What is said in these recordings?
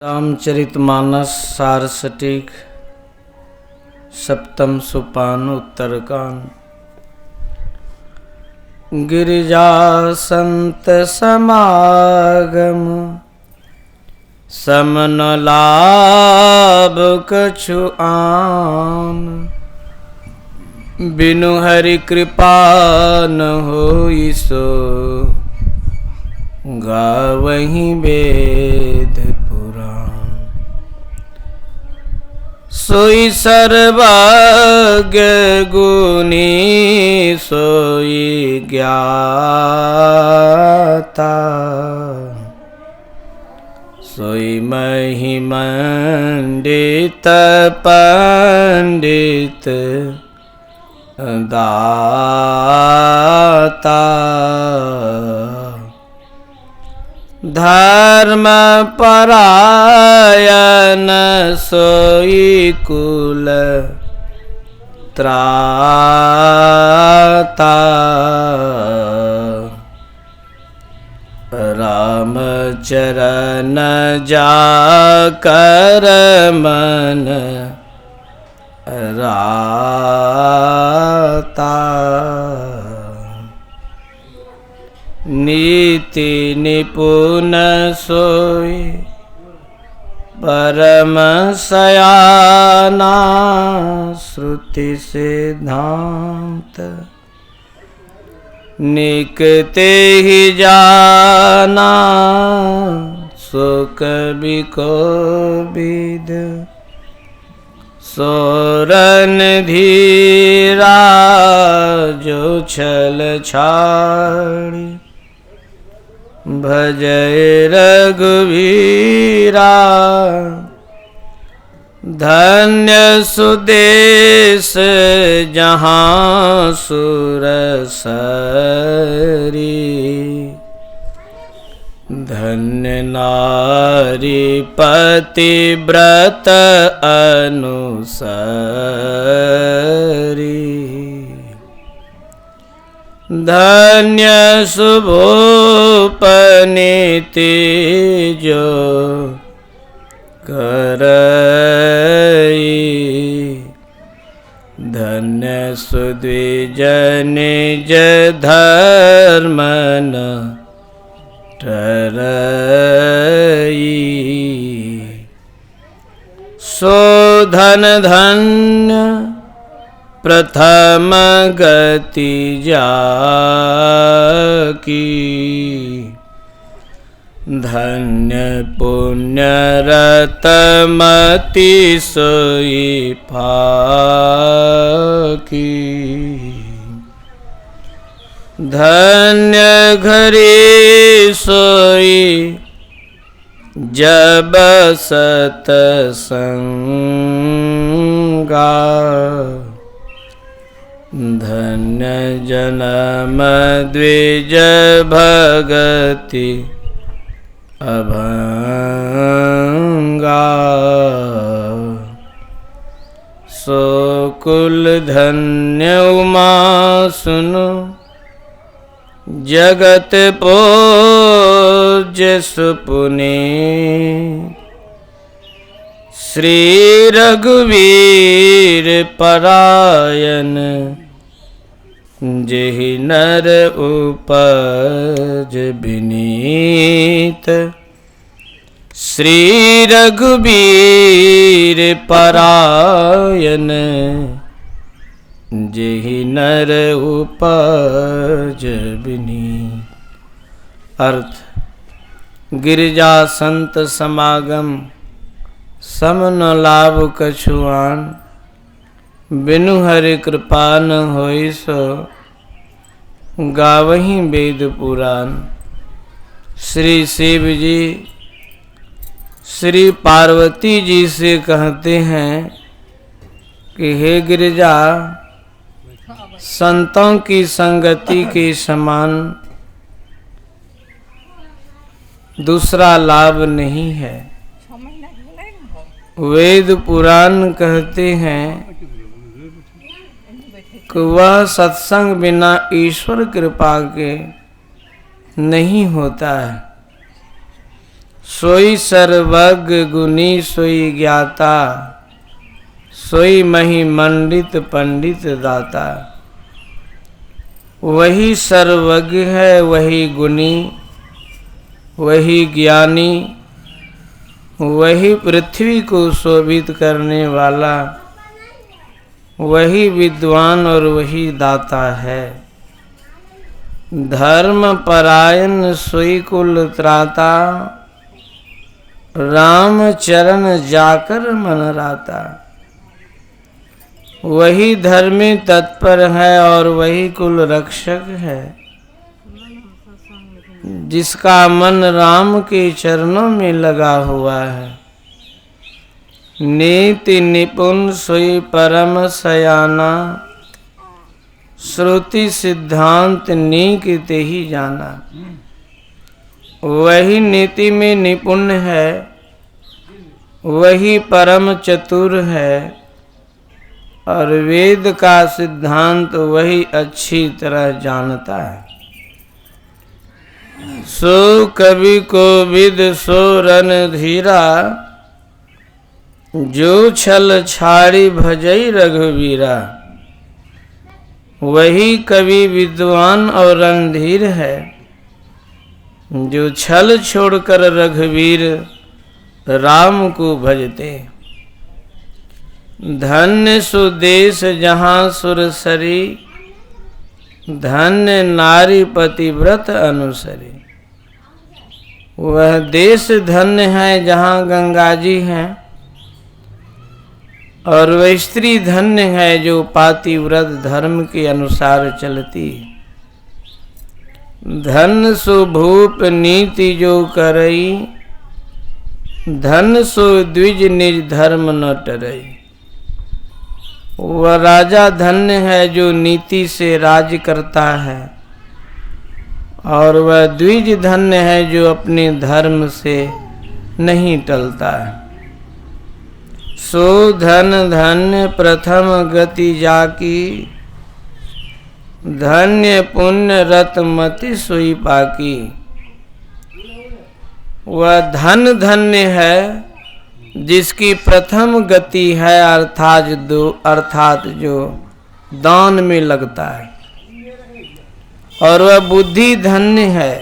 रामचरितमानस सारसटीक सप्तम सोपान उत्तरकांड। गिरिजा संत समागम सम न लाभ कछु आन। बिनु हरि कृपा न होई सो गावहीं वेद पुराण। सोई सर्वज्ञ गुणी सोई ज्ञाता। सोई महिमंडित पंडित दाता। धर्म परायण सोई कुल त्राता। राम चरण जाकर मन राता। नीति निपुण सोई परम सयाना। श्रुति सिद्धांत निकते ही जाना। सो कवि को विद सोरन धीरा। जो छल छाड़ी भजय रघुवीरा। धन्य सुदेश जहाँ सुर सरी। धन्य नारी पतिव्रत अनुसरी। धन्य शुभोपनीति जो करई। धन्य सुद्विज निज धर्म न टरई। सो धन धन्य प्रथम गति जाकी। धन्य पुण्य रतमति सोई फाकी। धन्य घरी सोई जब सतसंगा। धन्य जन्म द्विज भगति अभंगा। सो कुल धन्य उमा सुनो। जगत पूज्य सुपुनी। श्री रघुवीर परायण जेहि नर उपज विनीत। श्री रघुवीर परायण जेहि नर उपज विनीत। अर्थ गिरिजा संत समागम सम न लाभ कछु आन। बिनु हरि कृपा न होई सो गावहीं वेद पुराण। श्री शिव जी श्री पार्वती जी से कहते हैं कि हे गिरिजा, संतों की संगति के समान दूसरा लाभ नहीं है। वेद पुराण कहते हैं कि वह सत्संग बिना ईश्वर कृपा के नहीं होता है। सोई सर्वज्ञ गुणी सोई ज्ञाता, सोई महिमंडित पंडित दाता। वही सर्वज्ञ है, वही गुणी, वही ज्ञानी, वही पृथ्वी को शोभित करने वाला, वही विद्वान और वही दाता है। धर्म परायण सोई कुल त्राता, राम चरण जाकर मन राता। वही धर्मी तत्पर है और वही कुल रक्षक है, जिसका मन राम के चरणों में लगा हुआ है। नीति निपुण सोई परम सयाना, श्रुति सिद्धांत नीक ते ही जाना। वही नीति में निपुण है, वही परम चतुर है, और वेद का सिद्धांत वही अच्छी तरह जानता है। सो कवि को विद सो रणधीरा, जो छल छाड़ी भजई रघुवीरा। वही कवि विद्वान और रणधीर है, जो छल छोड़कर रघुवीर राम को भजते। धन्य सुदेश जहाँ सुरसरी, धन्य नारी पतिव्रत अनुसरी। वह देश धन्य है जहाँ गंगा जी हैं, और वह स्त्री धन्य है जो पातिव्रत धर्म के अनुसार चलती। धन सो भूप नीति जो करई, धन सो द्विज निज धर्म न टरई। वह राजा धन्य है जो नीति से राज करता है, और वह द्विज धन्य है जो अपने धर्म से नहीं टलता है। सो धन धन्य प्रथम गति जाकी, धन्य पुण्य रत मति सोई पाकी। वह धन धन्य है जिसकी प्रथम गति है, अर्थात जो दान में लगता है। और वह बुद्धि धन्य है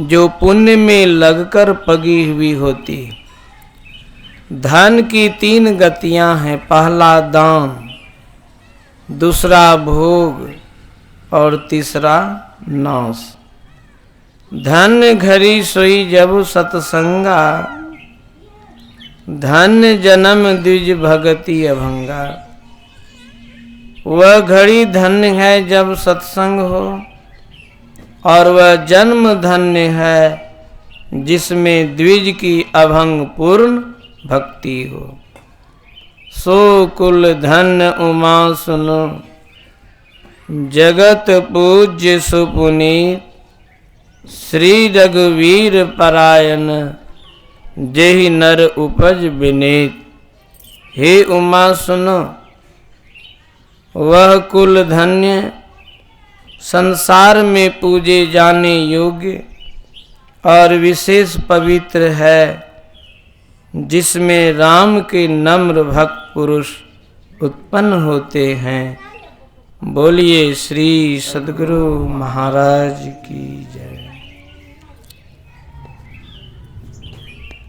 जो पुण्य में लगकर पगी हुई होती। धन की 3 गतियां हैं, पहला दान, दूसरा भोग और तीसरा नाश। धन्य घड़ी सोई जब सत्संगा, धन्य जन्म द्विज भगति अभंगा। वह घड़ी धन्य है जब सत्संग हो, और वह जन्म धन्य है जिसमें द्विज की अभंग पूर्ण भक्ति हो। सो कुल धन्य उमा सुनो, जगत पूज्य सुपुनीत। श्री रघुवीर परायण, जेहि नर उपज विनीत। हे उमा सुनो, वह कुल धन्य संसार में पूजे जाने योग्य और विशेष पवित्र है, जिसमें राम के नम्र भक्त पुरुष उत्पन्न होते हैं। बोलिए श्री सद्गुरु महाराज की जय।